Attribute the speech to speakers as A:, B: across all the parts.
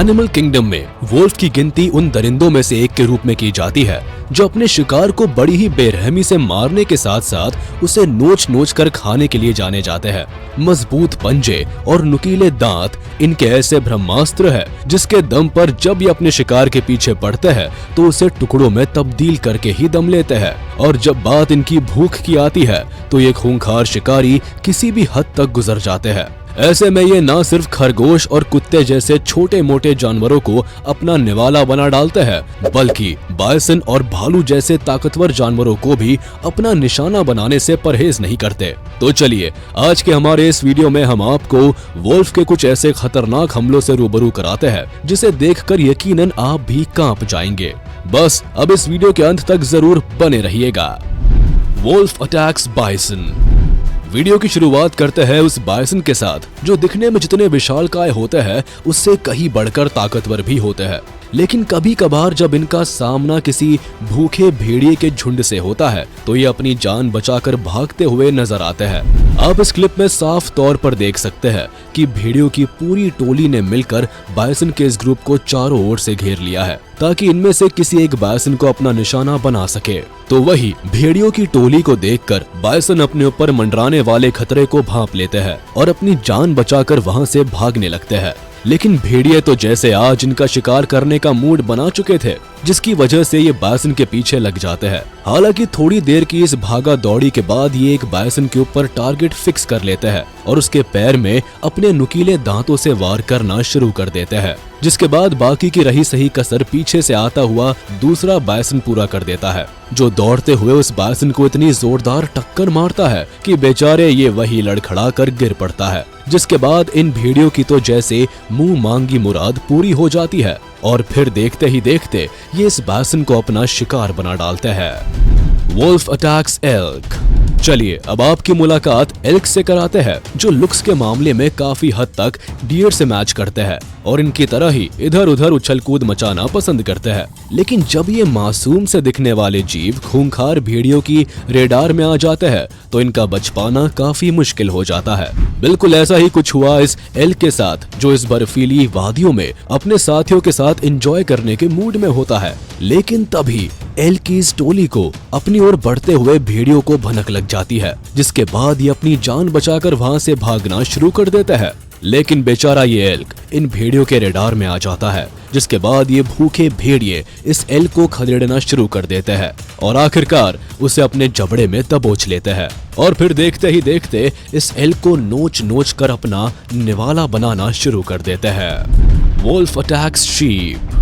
A: Animal kingdom में Wolff की गिनती उन दरिंदों में से एक के रूप में की जाती है जो अपने शिकार को बड़ी ही बेरहमी से मारने के साथ साथ उसे नोच नोच कर खाने के लिए जाने जाते हैं। मजबूत पंजे और नुकीले दांत इनके ऐसे ब्रह्मास्त्र है जिसके दम पर जब ये अपने शिकार के पीछे पड़ते हैं तो उसे टुकड़ों में तब्दील करके ही दम लेते हैं। और जब बात इनकी भूख की आती है तो ये खूंखार शिकारी किसी भी हद तक गुजर जाते हैं। ऐसे में ये न सिर्फ खरगोश और कुत्ते जैसे छोटे मोटे जानवरों को अपना निवाला बना डालते हैं बल्कि बायसन और भालू जैसे ताकतवर जानवरों को भी अपना निशाना बनाने से परहेज नहीं करते। तो चलिए आज के हमारे इस वीडियो में हम आपको वोल्फ के कुछ ऐसे खतरनाक हमलों से रूबरू कराते हैं जिसे देखकर यकीनन आप भी कांप जाएंगे। बस अब इस वीडियो के अंत तक जरूर बने रहिएगा। Wolf attacks bison. वीडियो की शुरुआत करते हैं उस बायसन के साथ जो दिखने में जितने विशालकाय होते हैं उससे कहीं बढ़कर ताकतवर भी होते हैं। लेकिन कभी कभार जब इनका सामना किसी भूखे भेड़िए के झुंड से होता है तो ये अपनी जान बचाकर भागते हुए नजर आते हैं। आप इस क्लिप में साफ तौर पर देख सकते हैं कि भेड़ियों की पूरी टोली ने मिलकर बायसन के इस ग्रुप को चारों ओर से घेर लिया है ताकि इनमें से किसी एक बायसन को अपना निशाना बना सके। तो वही भेड़ियों की टोली को देखकर बायसन अपने ऊपर मंडराने वाले खतरे को भांप लेते हैं और अपनी जान बचाकर वहां से भागने लगते हैं। लेकिन भेड़िए तो जैसे आज इनका शिकार करने का मूड बना चुके थे जिसकी वजह से ये बायसन के पीछे लग जाते हैं। हालांकि थोड़ी देर की इस भागा दौड़ी के बाद ये एक बायसन के ऊपर टारगेट फिक्स कर लेते हैं और उसके पैर में अपने नुकीले दांतों से वार करना शुरू कर देते हैं, जिसके बाद बाकी की रही सही कसर पीछे से आता हुआ दूसरा बायसन पूरा कर देता है जो दौड़ते हुए उस बायसन को इतनी जोरदार टक्कर मारता है कि बेचारे ये वही लड़खड़ा कर गिर पड़ता है। जिसके बाद इन भेड़ियों की तो जैसे मुंह मांगी मुराद पूरी हो जाती है और फिर देखते ही देखते ये इस बायसन को अपना शिकार बना डालते हैं। Wolf attacks elk. चलिए अब आपकी मुलाकात एल्क से कराते हैं जो लुक्स के मामले में काफी हद तक डियर से मैच करते हैं और इनकी तरह ही इधर उधर उछल कूद मचाना पसंद करते हैं। लेकिन जब ये मासूम से दिखने वाले जीव खूंखार भेड़ियों की रेडार में आ जाते हैं तो इनका बच पाना काफी मुश्किल हो जाता है। बिल्कुल ऐसा ही कुछ हुआ इस एल्क के साथ जो इस बर्फीली वादियों में अपने साथियों के साथ एंजॉय करने के मूड में होता है। लेकिन तभी एल्क की इस टोली को अपनी ओर बढ़ते हुए भेड़ियों को भनक लग जाती है जिसके बाद ये अपनी जान बचाकर वहां से भागना शुरू कर देता है। लेकिन बेचारा ये एल्क इन भेड़ियों के रेडार में आ जाता है जिसके बाद ये भूखे भेड़िए इस एल्क को खदेड़ना शुरू कर देते हैं और आखिरकार उसे अपने जबड़े में दबोच लेते हैं और फिर देखते ही देखते इस एल्क को नोच नोच कर अपना निवाला बनाना शुरू कर देते हैं। Wolf attacks sheep.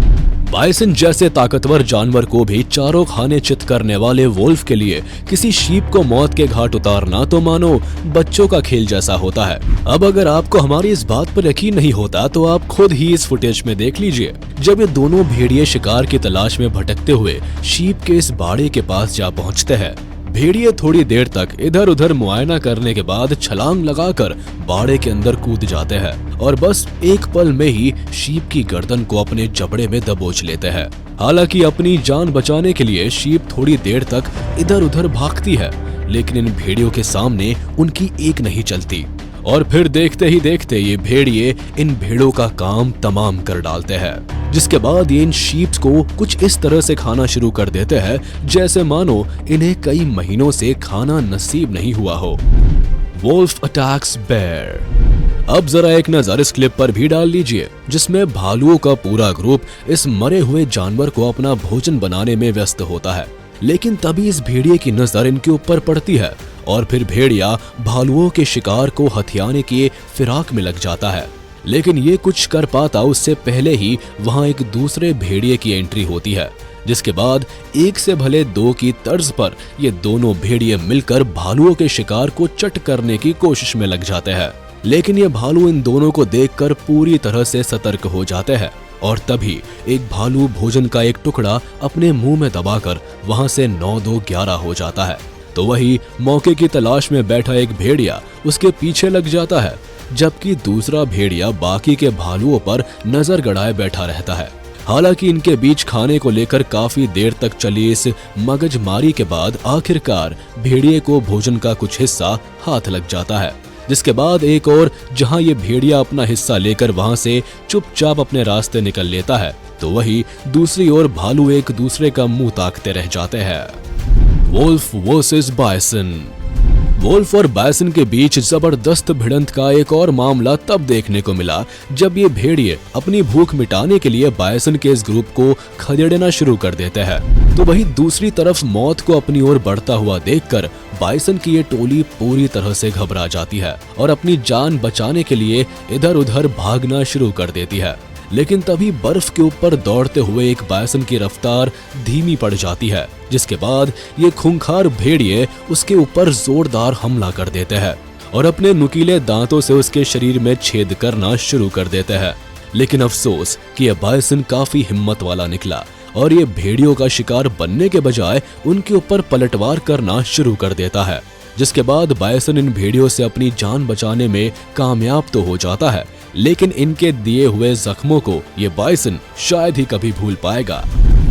A: बायसन जैसे ताकतवर जानवर को भी चारों खाने चित करने वाले वोल्फ के लिए किसी शीप को मौत के घाट उतारना तो मानो बच्चों का खेल जैसा होता है। अब अगर आपको हमारी इस बात पर यकीन नहीं होता तो आप खुद ही इस फुटेज में देख लीजिए जब ये दोनों भेड़िए शिकार की तलाश में भटकते हुए शीप के इस बाड़े के पास जा पहुंचते हैं। भेड़िए थोड़ी देर तक इधर उधर मुआयना करने के बाद छलांग लगाकर बाड़े के अंदर कूद जाते हैं और बस एक पल में ही शीप की गर्दन को अपने जबड़े में दबोच लेते हैं। हालांकि अपनी जान बचाने के लिए शीप थोड़ी देर तक इधर उधर भागती है लेकिन इन भेड़ियों के सामने उनकी एक नहीं चलती और फिर देखते ही देखते ये भेड़िए इन भेड़ों का काम तमाम कर डालते हैं जिसके बाद ये इन शीप्स को कुछ इस तरह से खाना शुरू कर देते हैं जैसे मानो इन्हें कई महीनों से खाना नसीब नहीं हुआ हो। Wolf attacks bear. अब जरा एक नजर इस क्लिप पर भी डाल लीजिए जिसमें भालुओं का पूरा ग्रुप इस मरे हुए जानवर को अपना भोजन बनाने में व्यस्त होता है। लेकिन तभी इस भेड़िए की नजर इनके ऊपर पड़ती है और फिर भेड़िया भालुओं के शिकार को हथियाने के फिराक में लग जाता है। लेकिन ये कुछ कर पाता उससे पहले ही वहां एक दूसरे भेड़िए की एंट्री होती है जिसके बाद एक से भले दो की तर्ज पर ये दोनों भेड़िए मिलकर भालुओं के शिकार को चट करने की कोशिश में लग जाते हैं। लेकिन ये भालू इन दोनों को देखकर पूरी तरह से सतर्क हो जाते हैं और तभी एक भालू भोजन का एक टुकड़ा अपने मुंह में दबाकर वहां से 9-2-11 हो जाता है। तो वही मौके की तलाश में बैठा एक भेड़िया उसके पीछे लग जाता है जबकि दूसरा भेड़िया बाकी के भालुओं पर नजर गड़ाए बैठा रहता है। हालांकि इनके बीच खाने को लेकर काफी देर तक चली इस मगजमारी के बाद आखिरकार भेड़िए को भोजन का कुछ हिस्सा हाथ लग जाता है जिसके बाद एक और जहां ये भेड़िया अपना हिस्सा लेकर वहां से चुपचाप अपने रास्ते निकल लेता है, तो वही दूसरी ओर भालू एक दूसरे का मुंह ताकते रह जाते हैं। Wolf versus bison. वुल्फ और बायसन के बीच जबरदस्त भिड़ंत का एक और मामला तब देखने को मिला जब ये भेड़िए अपनी भूख मिटाने के लिए बायसन के इस ग्रुप को खदेड़ना शुरू कर देते हैं। तो वही दूसरी तरफ मौत को अपनी ओर बढ़ता हुआ देखकर बायसन की ये टोली पूरी तरह से घबरा जाती है और अपनी जान बचाने के लिए इधर उधर भागना शुरू कर देती है। लेकिन तभी बर्फ के ऊपर दौड़ते हुए एक बायसन की रफ्तार धीमी पड़ जाती है, जिसके बाद ये खूंखार भेड़िए उसके ऊपर जोरदार हमला कर देते हैं और अपने नुकीले दांतों से उसके शरीर में छेद करना शुरू कर देते हैं। लेकिन अफसोस कि यह बायसन काफी हिम्मत वाला निकला और ये भेड़ियों का शिकार बनने के बजाय उनके ऊपर पलटवार करना शुरू कर देता है, जिसके बाद बायसन इन भेड़ियों से अपनी जान बचाने में कामयाब तो हो जाता है, लेकिन इनके दिए हुए जख्मों को ये बायसन शायद ही कभी भूल पाएगा।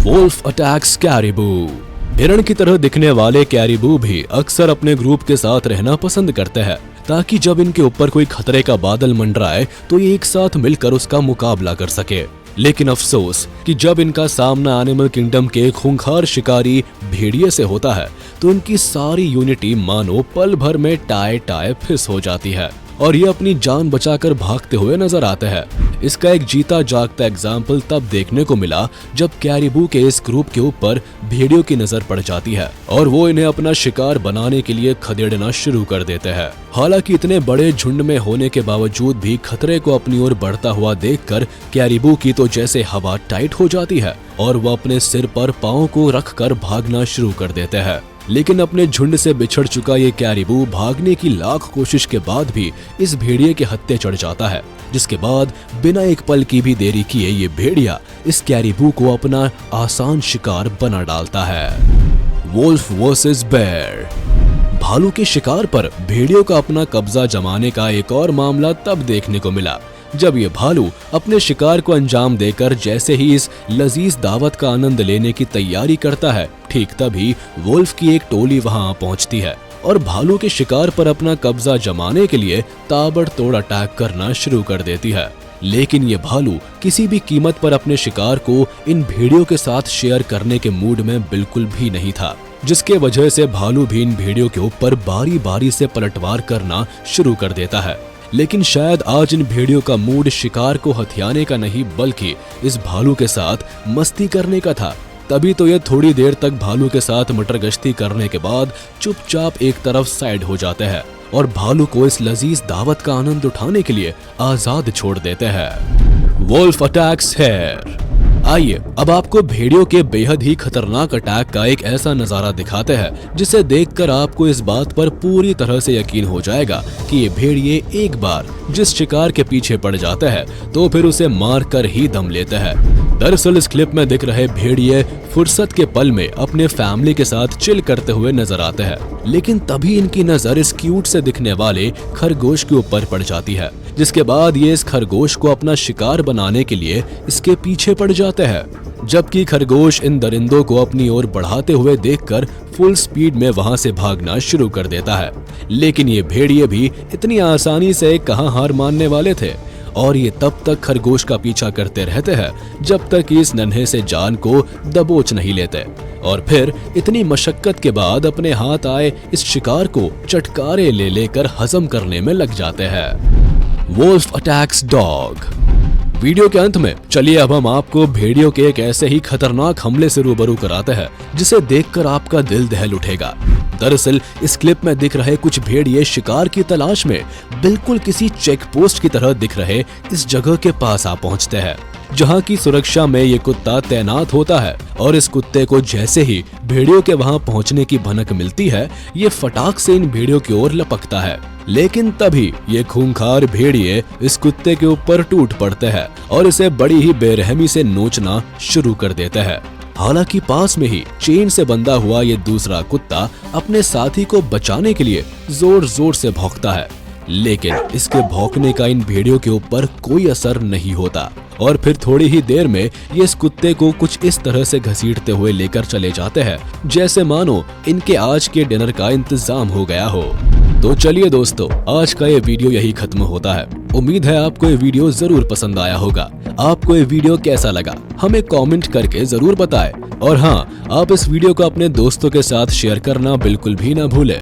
A: Wolf attacks caribou. हिरण की तरह दिखने वाले कैरिबू भी अक्सर अपने ग्रुप के साथ रहना पसंद करते हैं, ताकि जब इनके ऊपर कोई खतरे का बादल मंडराए तो ये एक साथ मिलकर उसका मुकाबला कर सके। लेकिन अफसोस कि जब इनका सामना एनिमल किंगडम के खूंखार शिकारी भेड़िए से होता है तो इनकी सारी यूनिटी मानो पल भर में टाए टाए फिस हो जाती है और ये अपनी जान बचाकर भागते हुए नजर आते हैं। इसका एक जीता जागता एग्जाम्पल तब देखने को मिला जब कैरिबू के इस ग्रुप के ऊपर भेड़ियों की नजर पड़ जाती है और वो इन्हें अपना शिकार बनाने के लिए खदेड़ना शुरू कर देते हैं। हालांकि इतने बड़े झुंड में होने के बावजूद भी खतरे को अपनी ओर बढ़ता हुआ देखकर कैरिबू की तो जैसे हवा टाइट हो जाती है और वो अपने सिर पर पांव को रखकर भागना शुरू कर देते हैं। लेकिन अपने झुंड से बिछड़ चुका ये कैरिबू भागने की लाख कोशिश के बाद भी इस भेड़िए के हत्थे चढ़ जाता है, जिसके बाद बिना एक पल की भी देरी किए ये भेड़िया इस कैरिबू को अपना आसान शिकार बना डालता है। Wolf versus bear. भालू के शिकार पर भेड़ियों का अपना कब्जा जमाने का एक और मामला तब देखने को मिला जब ये भालू अपने शिकार को अंजाम देकर जैसे ही इस लजीज दावत का आनंद लेने की तैयारी करता है, ठीक तभी वुल्फ की एक टोली वहां पहुंचती है और भालू के शिकार पर अपना कब्जा जमाने के लिए ताबड़तोड़ अटैक करना शुरू कर देती है। लेकिन ये भालू किसी भी कीमत पर अपने शिकार को इन भेड़ियों के साथ शेयर करने के मूड में बिल्कुल भी नहीं था, जिसके वजह से भालू भी इन भेड़ियों के ऊपर बारी बारी से पलटवार करना शुरू कर देता है। लेकिन शायद आज इन भेड़ियों का मूड शिकार को हथियाने का नहीं बल्कि इस भालू के साथ मस्ती करने का था। तभी तो ये थोड़ी देर तक भालू के साथ मटर गश्ती करने के बाद चुपचाप एक तरफ साइड हो जाते हैं और भालू को इस लजीज दावत का आनंद उठाने के लिए आजाद छोड़ देते हैं। Wolf attacks hare. आइए अब आपको भेड़ियों के बेहद ही खतरनाक अटैक का एक ऐसा नजारा दिखाते हैं जिसे देखकर आपको इस बात पर पूरी तरह से यकीन हो जाएगा कि ये भेड़िए एक बार जिस शिकार के पीछे पड़ जाते हैं तो फिर उसे मार कर ही दम लेते हैं। दरअसल इस क्लिप में दिख रहे भेड़िए फुर्सत के पल में अपने फैमिली के साथ चिल करते हुए नजर आते हैं, लेकिन तभी इनकी नजर इस क्यूट से दिखने वाले खरगोश के ऊपर पड़ जाती है, जिसके बाद ये इस खरगोश को अपना शिकार बनाने के लिए इसके पीछे पड़ जाते हैं। जबकि खरगोश इन दरिंदों को अपनी ओर बढ़ाते हुए देखकर फुल स्पीड में वहां से भागना शुरू कर देता है। लेकिन ये भेड़िए भी इतनी आसानी से कहां हार मानने वाले थे और ये तब तक खरगोश का पीछा करते रहते हैं जब तक इस नन्हे से जान को दबोच नहीं लेते और फिर इतनी मशक्कत के बाद अपने हाथ आए इस शिकार को चटकारे ले लेकर हजम करने में लग जाते हैं। Wolf attacks dog. वीडियो के अंत में चलिए अब हम आपको भेड़ियों के एक ऐसे ही खतरनाक हमले से रूबरू कराते हैं जिसे देखकर आपका दिल दहल उठेगा। दरअसल इस क्लिप में दिख रहे कुछ भेड़िए शिकार की तलाश में बिल्कुल किसी चेक पोस्ट की तरह दिख रहे इस जगह के पास आ पहुंचते हैं जहां की सुरक्षा में ये कुत्ता तैनात होता है और इस कुत्ते को जैसे ही भेड़ियों के वहां पहुंचने की भनक मिलती है ये फटाक से इन भेड़ियों की ओर लपकता है। लेकिन तभी ये खूंखार भेड़िए इस कुत्ते के ऊपर टूट पड़ते हैं और इसे बड़ी ही बेरहमी से नोचना शुरू कर देते हैं। हालांकि पास में ही चेन से बंधा हुआ ये दूसरा कुत्ता अपने साथी को बचाने के लिए जोर जोर से भौंकता है, लेकिन इसके भौंकने का इन भेड़ियों के ऊपर कोई असर नहीं होता और फिर थोड़ी ही देर में ये इस कुत्ते को कुछ इस तरह से घसीटते हुए लेकर चले जाते हैं जैसे मानो इनके आज के डिनर का इंतजाम हो गया हो। तो चलिए दोस्तों, आज का ये वीडियो यही खत्म होता है। उम्मीद है आपको ये वीडियो जरूर पसंद आया होगा। आपको ये वीडियो कैसा लगा हमें कमेंट करके जरूर बताएं। और हाँ, आप इस वीडियो को अपने दोस्तों के साथ शेयर करना बिल्कुल भी ना भूलें।